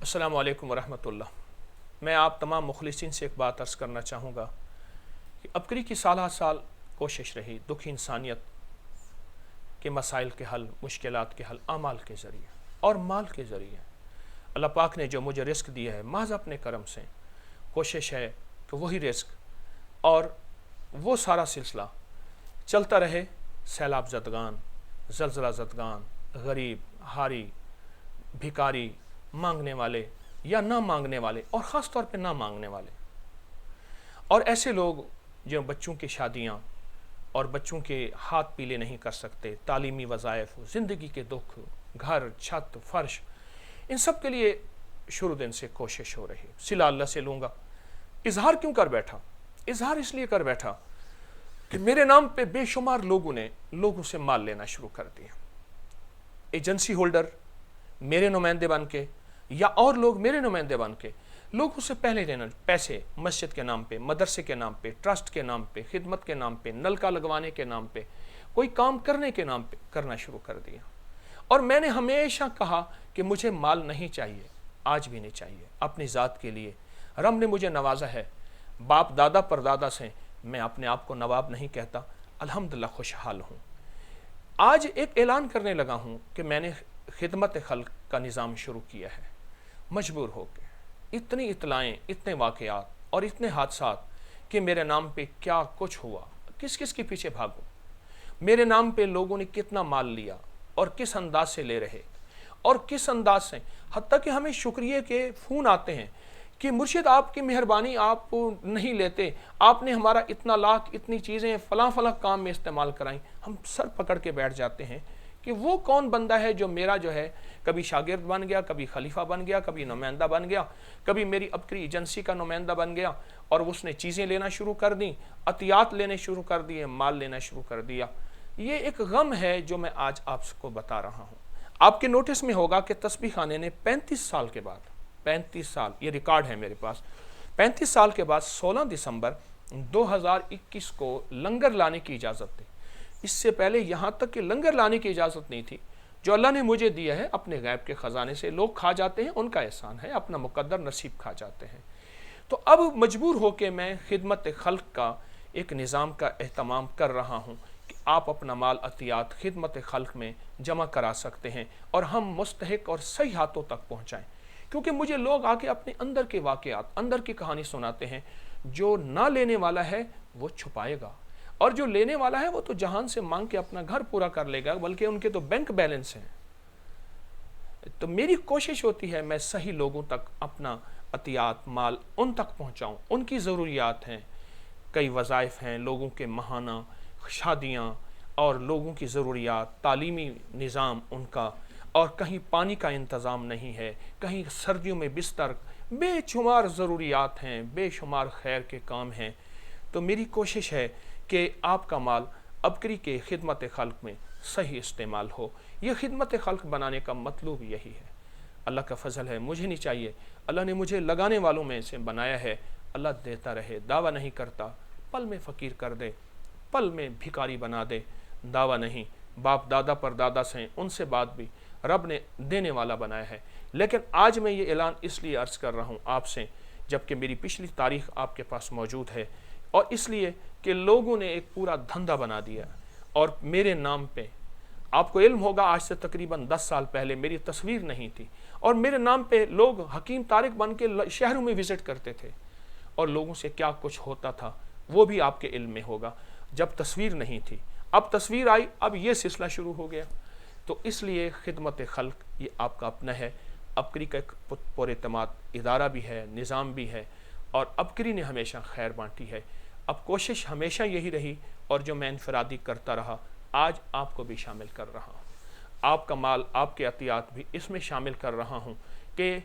अस्सलाम वालेकुम वरहमतुल्लाह। मैं आप तमाम मुखलिसीन से एक बात अर्ज़ करना चाहूँगा कि अबकरी की साल साल कोशिश रही दुखी इंसानियत के मसाइल के हल, मुश्किलात के हल आमाल के ज़रिए और माल के ज़रिए। अल्लाह पाक ने जो मुझे रिस्क दिया है महज अपने करम से, कोशिश है कि वही रिस्क और वो सारा सिलसिला चलता रहे। सैलाब ज़दगान, ज़लज़ला ज़दगान, गरीब, हारी, भिकारी, मांगने वाले या ना मांगने वाले, और ख़ास तौर पे ना मांगने वाले, और ऐसे लोग जो बच्चों की शादियाँ और बच्चों के हाथ पीले नहीं कर सकते, तालीमी वज़ाइफ, ज़िंदगी के दुख, घर, छत, फर्श, इन सब के लिए शुरू दिन से कोशिश हो रही। सिला अल्लाह से लूँगा। इजहार क्यों कर बैठा? इजहार इसलिए कर बैठा कि मेरे नाम पे बेशुमार लोगों ने लोगों से माल लेना शुरू कर दिया। एजेंसी होल्डर मेरे नुमाइंदे बन के या और लोग मेरे नुमाइंदे बन के लोगों से पहले देना पैसे, मस्जिद के नाम पे, मदरसे के नाम पे, ट्रस्ट के नाम पे, खिदमत के नाम पे, नलका लगवाने के नाम पे, कोई काम करने के नाम पे करना शुरू कर दिया। और मैंने हमेशा कहा कि मुझे माल नहीं चाहिए, आज भी नहीं चाहिए। अपनी ज़ात के लिए रब ने मुझे नवाजा है। बाप दादा परदादा से मैं अपने आप को नवाब नहीं कहता, अल्हम्दुलिल्लाह खुशहाल हूँ। आज एक ऐलान करने लगा हूँ कि मैंने खिदमत खल्क का निज़ाम शुरू किया है। मजबूर होकर इतनी इतलाएँ, इतने वाक़यात और इतने हादसात कि मेरे नाम पे क्या कुछ हुआ, किस किस के पीछे भागूं, मेरे नाम पे लोगों ने कितना माल लिया और किस अंदाज से ले रहे और किस अंदाज से, हत्ता कि हमें शुक्रिया के फ़ोन आते हैं कि मुर्शिद आपकी मेहरबानी, आप नहीं लेते, आपने हमारा इतना लाख, इतनी चीज़ें फ़लाँ फ़लाँ काम में इस्तेमाल कराई। हम सर पकड़ के बैठ जाते हैं कि वो कौन बंदा है जो मेरा जो है कभी शागिर्द बन गया, कभी खलीफा बन गया, कभी नुमाइंदा बन गया, कभी मेरी अबकरी एजेंसी का नुमाइंदा बन गया और उसने चीज़ें लेना शुरू कर दी, अतियात लेने शुरू कर दिए, माल लेना शुरू कर दिया। ये एक गम है जो मैं आज आपको बता रहा हूँ। आपके नोटिस में होगा कि तस्बीह खाने ने 35 साल के बाद, 35 साल, ये रिकॉर्ड है मेरे पास, 35 साल के बाद 16 दिसंबर 2021 को लंगर लाने की इजाज़त दी। इससे पहले यहाँ तक कि लंगर लाने की इजाज़त नहीं थी। जो अल्लाह ने मुझे दिया है अपने गैब के ख़जाने से, लोग खा जाते हैं, उनका एहसान है, अपना मुक़द्दर नसीब खा जाते हैं। तो अब मजबूर होकर मैं खिदमत खल्क का एक निज़ाम का एहतमाम कर रहा हूँ कि आप अपना माल अतियात खिदमत खल्क में जमा करा सकते हैं और हम मुस्तहिक और सही हाथों तक पहुँचाएँ। क्योंकि मुझे लोग आके अपने अंदर के वाक़यात, अंदर की कहानी सुनाते हैं। जो ना लेने वाला है वो छुपाएगा, और जो लेने वाला है वो तो जहान से मांग के अपना घर पूरा कर लेगा, बल्कि उनके तो बैंक बैलेंस हैं। तो मेरी कोशिश होती है मैं सही लोगों तक अपना अतियात माल उन तक पहुंचाऊं। उनकी ज़रूरियात हैं, कई वज़ाइफ हैं, लोगों के महाना, शादियां और लोगों की ज़रूरियात, तालीमी निज़ाम उनका, और कहीं पानी का इंतज़ाम नहीं है, कहीं सर्दियों में बिस्तर, बेशुमार ज़रूरियात हैं, बेशुमार खैर के काम हैं। तो मेरी कोशिश है कि आपका माल अबकरी के खिदमत खल्क में सही इस्तेमाल हो। यह खिदमत खल्क बनाने का मतलब यही है। अल्लाह का फजल है, मुझे नहीं चाहिए, अल्लाह ने मुझे लगाने वालों में से बनाया है। अल्लाह देता रहे, दावा नहीं करता, पल में फ़कीर कर दे, पल में भिखारी बना दे, दावा नहीं। बाप दादा पर दादा से उनसे बाद भी रब ने देने वाला बनाया है। लेकिन आज मैं ये ऐलान इसलिए अर्ज़ कर रहा हूँ आपसे, जबकि मेरी पिछली तारीख़ आपके पास मौजूद है, और इसलिए कि लोगों ने एक पूरा धंधा बना दिया। और मेरे नाम पे, आपको इल्म होगा, आज से तकरीबन 10 साल पहले मेरी तस्वीर नहीं थी, और मेरे नाम पे लोग हकीम तारिक बन के शहरों में विज़िट करते थे, और लोगों से क्या कुछ होता था वो भी आपके इल्म में होगा। जब तस्वीर नहीं थी, अब तस्वीर आई, अब ये सिलसिला शुरू हो गया। तो इसलिए खिदमत खल्क ये आपका अपना है। अबकरी का एक पुरएतमाद इदारा भी है, निज़ाम भी है, और अबकरी ने हमेशा खैर बांटी है। अब कोशिश हमेशा यही रही, और जो मैं इनफरादी करता रहा, आज आपको भी शामिल कर रहा हूँ। आपका माल, आपके अतियात भी इसमें शामिल कर रहा हूँ कि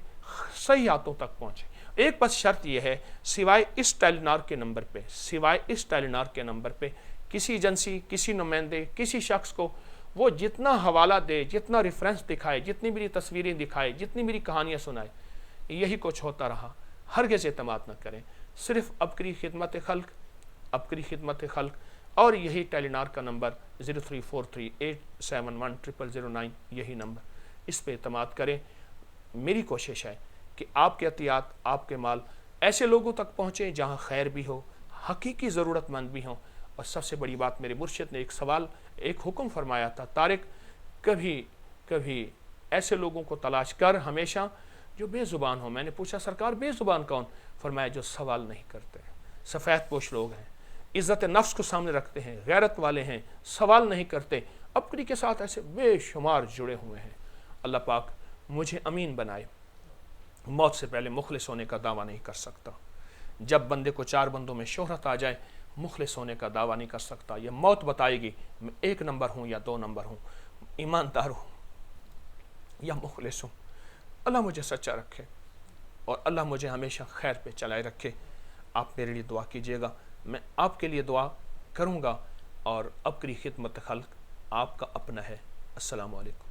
सही हाथों तक पहुँचे। एक बस शर्त यह है, सिवाय इस टेलीनार के नंबर पे, सिवाय इस टेलीनार के नंबर पे किसी एजेंसी, किसी नुमाइंदे, किसी शख्स को वो जितना हवाला दे, जितना रेफरेंस दिखाए, जितनी मेरी तस्वीरें दिखाए, जितनी मेरी कहानियाँ सुनाए, यही कुछ होता रहा। हरगिज़ एतमाद न करें। सिर्फ़ अबकरी खिदमत खल्क, अबकरी खिदमत खल्क, और यही टेलीनार का नंबर 0343871009, यही नंबर, इस पे एतमाद करें। मेरी कोशिश है کہ آپ کے عطیات، آپ کے مال ایسے لوگوں تک پہنچے جہاں خیر بھی ہو، حقیقی ضرورت مند بھی ہوں. اور سب سے بڑی بات، میرے مرشد نے ایک حکم فرمایا تھا، طارق کبھی ایسے لوگوں کو تلاش کر ہمیشہ جو بے زبان ہوں. میں نے پوچھا سرکار بے زبان کون؟ فرمایا جو سوال نہیں کرتے، سفید پوش لوگ ہیں، عزت نفس کو سامنے رکھتے ہیں، غیرت والے ہیں، سوال نہیں کرتے. اپنی کے ساتھ ایسے بے شمار جڑے ہوئے ہیں. اللہ پاک مجھے امین بنائے. موت سے پہلے مخلص ہونے کا دعویٰ نہیں کر سکتا. جب بندے کو 4 بندوں میں شہرت آ جائے، مخلص ہونے کا دعویٰ نہیں کر سکتا. یہ موت بتائے گی میں 1 نمبر ہوں یا 2 نمبر ہوں، ایماندار ہوں یا مخلص ہوں. اللہ مجھے سچا رکھے اور اللہ مجھے ہمیشہ خیر پہ چلائے رکھے. آپ میرے لیے دعا کیجئے گا، میں آپ کے لیے دعا کروں گا. اور اب کی خدمت خلق آپ کا اپنا ہے. السلام علیکم.